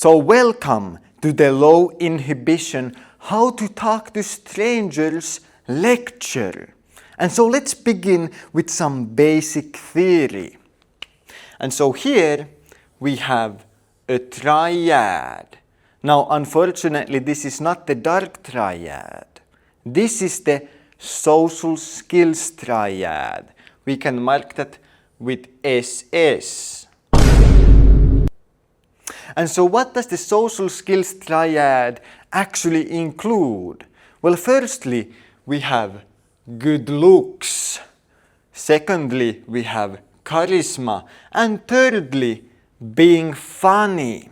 So welcome to the Low Inhibition How to Talk to Strangers lecture. And so let's begin with some basic theory. And so here we have a triad. Now unfortunately this is not the dark triad. This is the social skills triad. We can mark that with SS. And so what does the social skills triad actually include? Well, firstly, we have good looks. Secondly, we have charisma. And thirdly, being funny.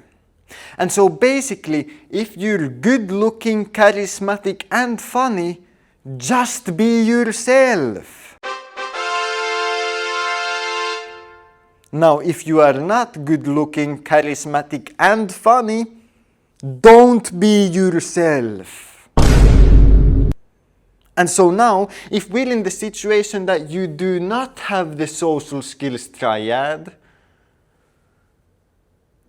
And so basically, if you're good looking, charismatic and funny, just be yourself. Now, if you are not good looking, charismatic and funny, don't be yourself. And so now, if we're in the situation that you do not have the social skills triad,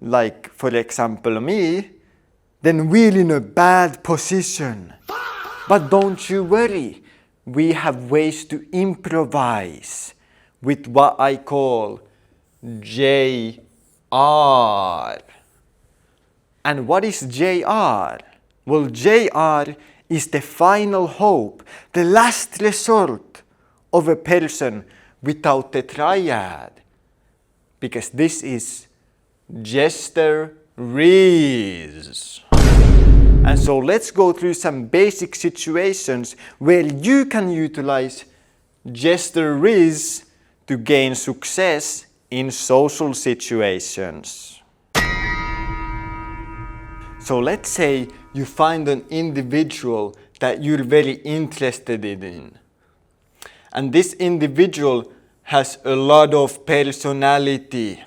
like for example me, then we're in a bad position. But don't you worry, we have ways to improvise with what I call JR. And what is JR? Well, JR is the final hope, the last resort of a person without the triad. Because this is Jester Rees. And so let's go through some basic situations where you can utilize Jester Rees to gain success in social situations. So let's say you find an individual that you're very interested in. And this individual has a lot of personality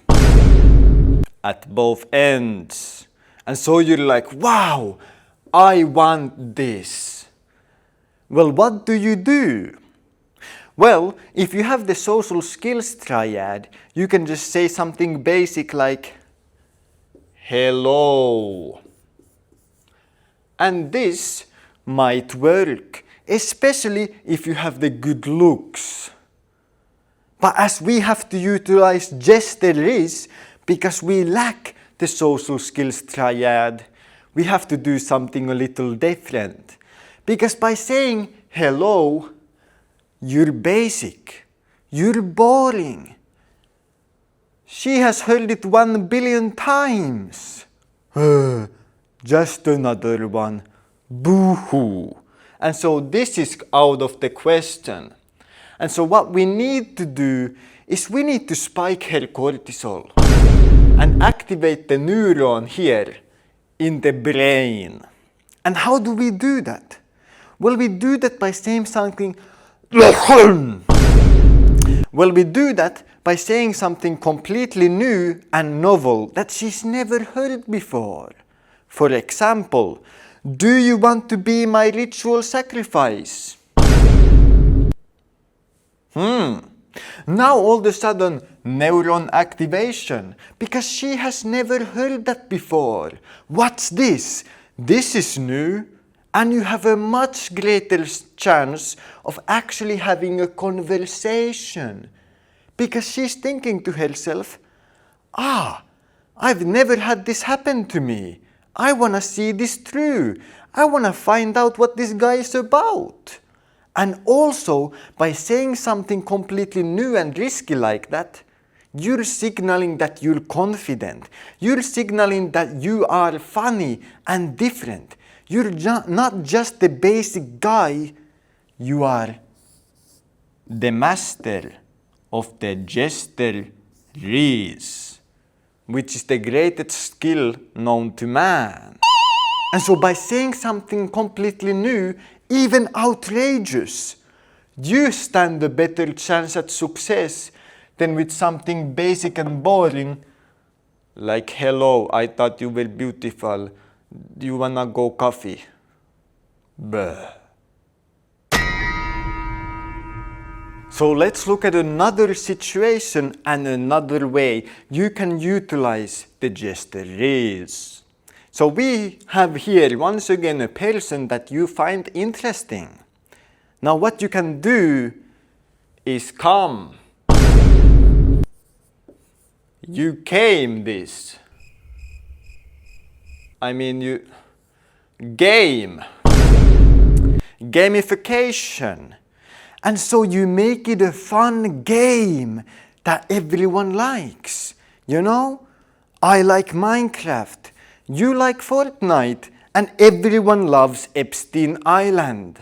at both ends. And so you're like, wow, I want this. Well, what do? Well, if you have the social skills triad, you can just say something basic like, hello. And this might work, especially if you have the good looks. But as we have to utilize Jester Rees, because we lack the social skills triad, we have to do something a little different. Because by saying hello, you're basic. You're boring. She has heard it 1 billion times. Just another one. Boo-hoo. And so this is out of the question. And so what we need to do is we need to spike her cortisol and activate the neuron here in the brain. And how do we do that? Well, we do that by saying something Well, we do that by saying something completely new and novel that she's never heard before. For example, do you want to be my ritual sacrifice? Now all of a sudden, neuron activation, because she has never heard that before. What's this? This is new. And you have a much greater chance of actually having a conversation. Because she's thinking to herself, I've never had this happen to me. I want to see this through. I want to find out what this guy is about. And also, by saying something completely new and risky like that, you're signaling that you're confident. You're signaling that you are funny and different. You're not just the basic guy, you are the master of the Jester Rees, which is the greatest skill known to man. And so by saying something completely new, even outrageous, you stand a better chance at success than with something basic and boring, like, hello, I thought you were beautiful. Do you wanna go coffee? Bleh. So let's look at another situation and another way you can utilize the Jester Rees. So we have here once again a person that you find interesting. Now what you can do is come. You came this. I mean you game. Gamification. And so you make it a fun game that everyone likes. You know, I like Minecraft, you like Fortnite, and everyone loves Epstein Island.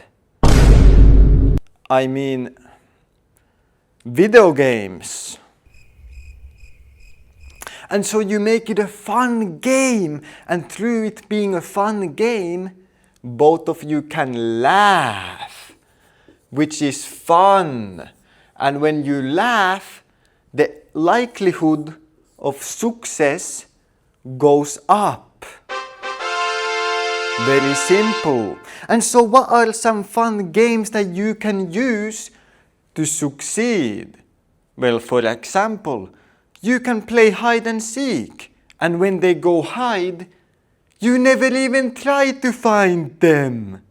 I mean, video games. And so you make it a fun game, and through it being a fun game, both of you can laugh, which is fun. And when you laugh, the likelihood of success goes up. Very simple. And so what are some fun games that you can use to succeed? Well, for example, you can play hide and seek, and when they go hide, you never even try to find them.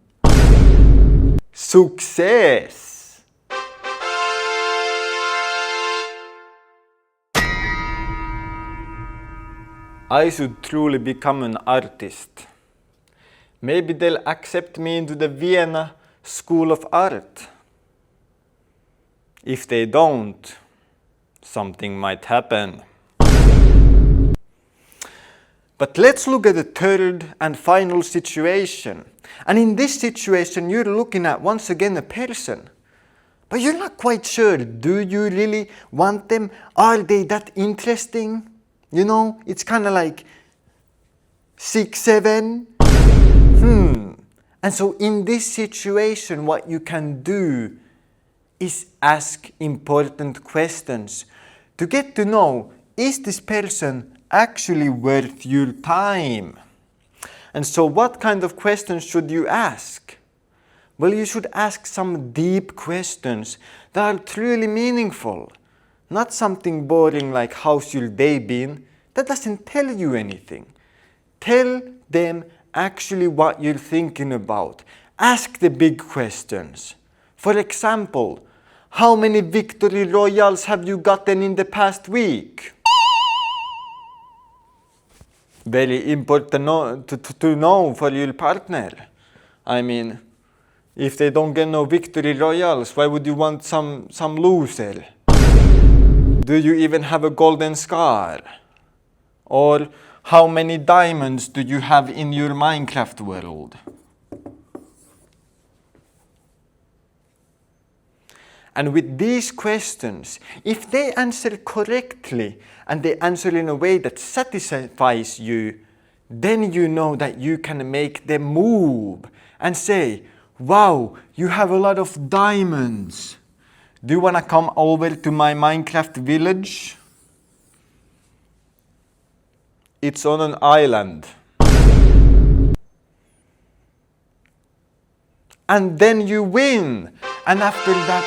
Success! I should truly become an artist. Maybe they'll accept me into the Vienna School of Art. If they don't, something might happen. But let's look at the third and final situation. And in this situation, you're looking at once again a person. But you're not quite sure, do you really want them? Are they that interesting? You know, it's kind of like 6, 7. And so in this situation, what you can do is ask important questions to get to know, is this person actually worth your time? And so what kind of questions should you ask? Well, you should ask some deep questions that are truly meaningful. Not something boring like how's your day been? That doesn't tell you anything. Tell them actually what you're thinking about. Ask the big questions. For example, how many victory royals have you gotten in the past week? Very important to know for your partner. I mean, if they don't get no victory royals, why would you want some loser? Do you even have a golden scar? Or how many diamonds do you have in your Minecraft world? And with these questions, if they answer correctly and they answer in a way that satisfies you, then you know that you can make them move and say, wow, you have a lot of diamonds. Do you want to come over to my Minecraft village? It's on an island. And then you win. And after that,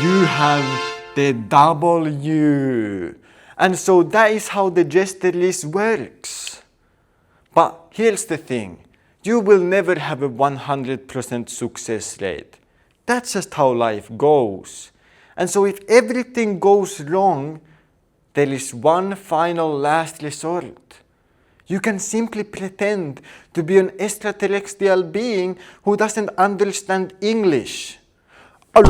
you have the W. And so that is how the gesture list works. But here's the thing. You will never have a 100% success rate. That's just how life goes. And so if everything goes wrong, there is one final last resort. You can simply pretend to be an extraterrestrial being who doesn't understand English. And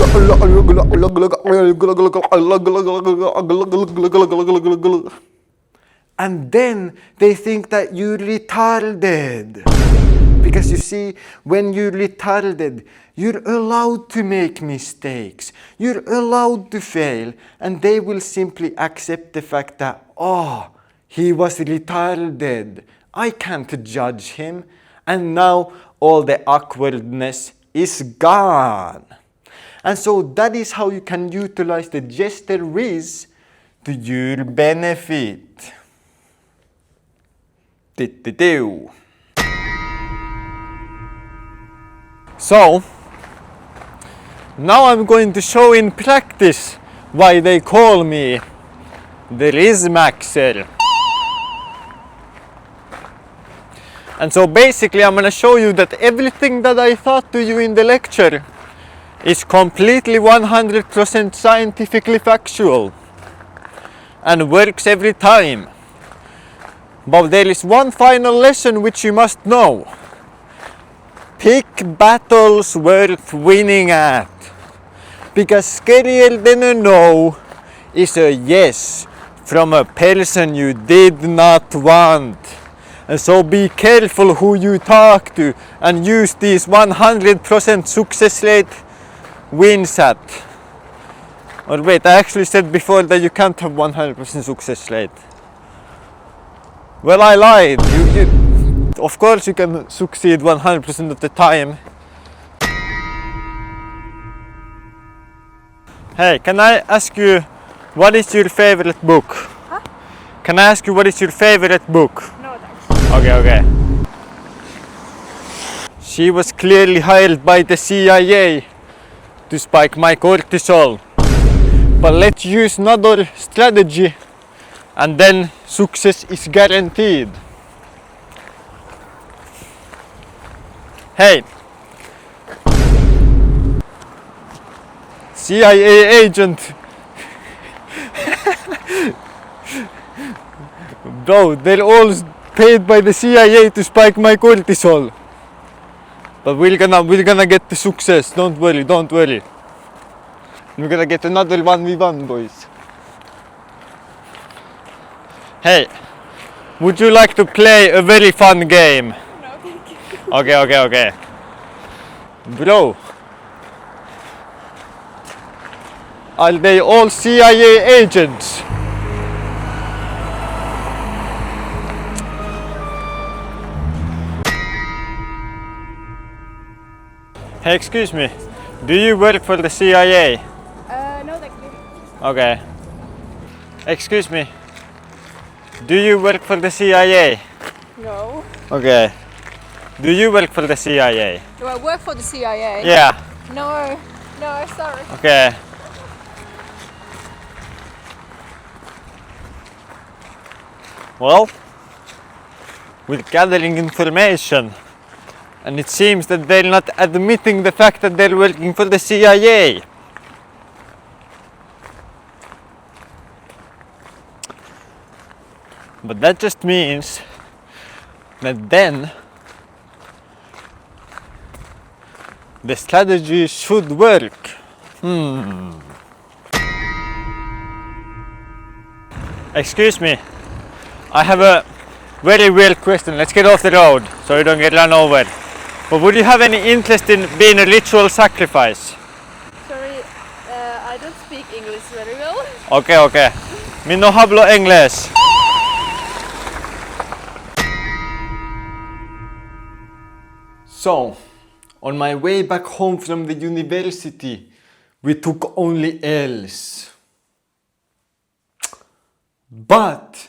then they think that you're retarded. Because you see, when you're retarded, you're allowed to make mistakes. You're allowed to fail. And they will simply accept the fact that, oh, he was retarded. I can't judge him. And now all the awkwardness is gone. And so that is how you can utilize the gesture whiz to your benefit. So, now I'm going to show in practice why they call me the FAILMAXXer. And so basically I'm gonna show you that everything that I thought to you in the lecture is completely 100% scientifically factual and works every time. But there is one final lesson which you must know. Pick battles worth winning at. Because scarier than a no is a yes from a person you did not want. And so be careful who you talk to and use these 100% success rate wins at. Or wait, I actually said before that you can't have 100% success rate. Well, I lied. Of course you can succeed 100% of the time. Hey, can I ask you, what is your favorite book? Huh? Can I ask you what is your favorite book? No, thanks. Okay. She was clearly hired by the CIA to spike my cortisol. But let's use another strategy and then success is guaranteed. Hey, CIA agent. Bro, they're all paid by the CIA to spike my cortisol. But we're gonna get the success. Don't worry. We're gonna get another 1v1, boys. Hey, would you like to play a very fun game? No, thank you. Okay. Bro, are they all CIA agents? Hey, excuse me, do you work for the CIA? No, thank you. Okay. Excuse me, do you work for the CIA? No. Okay. Do you work for the CIA? Do I work for the CIA? Yeah. No, sorry. Okay. Well, we're gathering information, and it seems that they're not admitting the fact that they're working for the CIA. But that just means that then the strategy should work. Excuse me, I have a very weird question. Let's get off the road so you don't get run over. But would you have any interest in being a ritual sacrifice? Sorry, I don't speak English very well. Okay. Mi no hablo inglés. So, on my way back home from the university, we took only L's. But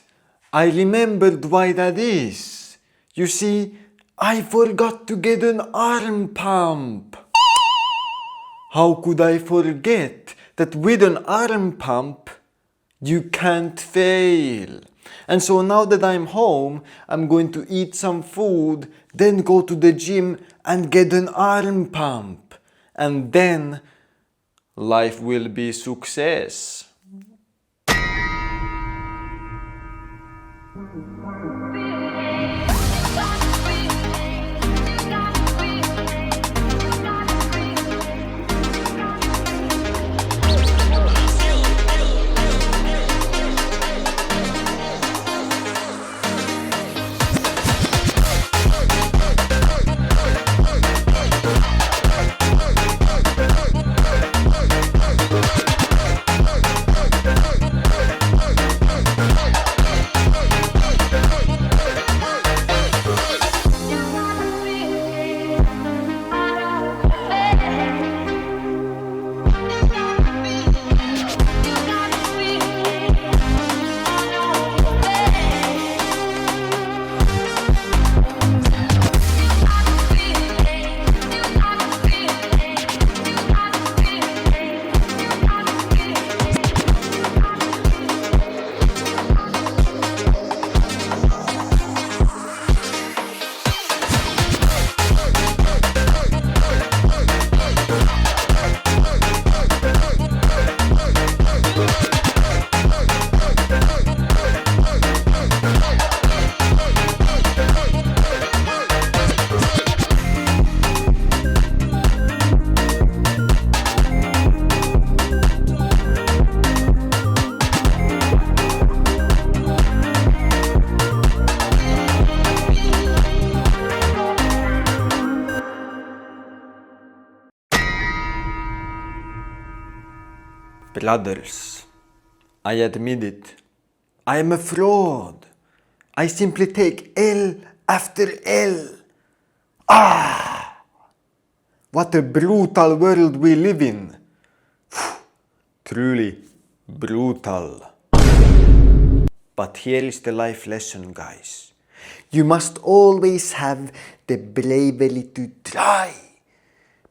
I remembered why that is. You see, I forgot to get an arm pump. How could I forget that with an arm pump, you can't fail? And so now that I'm home, I'm going to eat some food, then go to the gym and get an arm pump. And then life will be success. Brothers, I admit it. I am a fraud. I simply take L after L. What a brutal world we live in. Truly brutal. But here is the life lesson, guys. You must always have the bravery to try.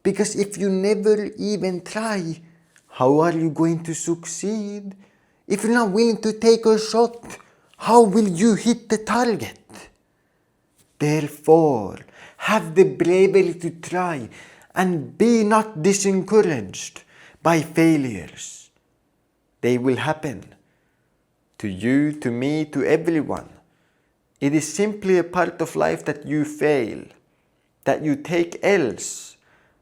Because if you never even try, how are you going to succeed? If you're not willing to take a shot, how will you hit the target? Therefore, have the bravery to try and be not discouraged by failures. They will happen. To you, to me, to everyone. It is simply a part of life that you fail, that you take L's.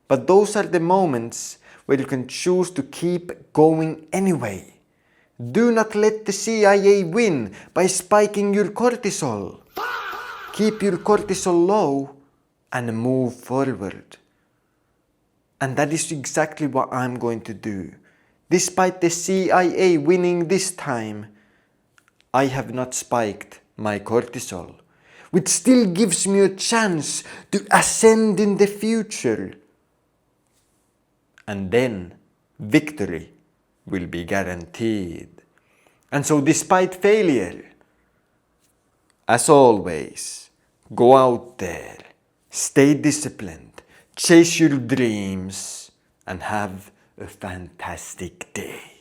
But those are the moments where you can choose to keep going anyway. Do not let the CIA win by spiking your cortisol. Keep your cortisol low and move forward. And that is exactly what I'm going to do. Despite the CIA winning this time, I have not spiked my cortisol, which still gives me a chance to ascend in the future. And then victory will be guaranteed. And so despite failure, as always, go out there, stay disciplined, chase your dreams, and have a fantastic day.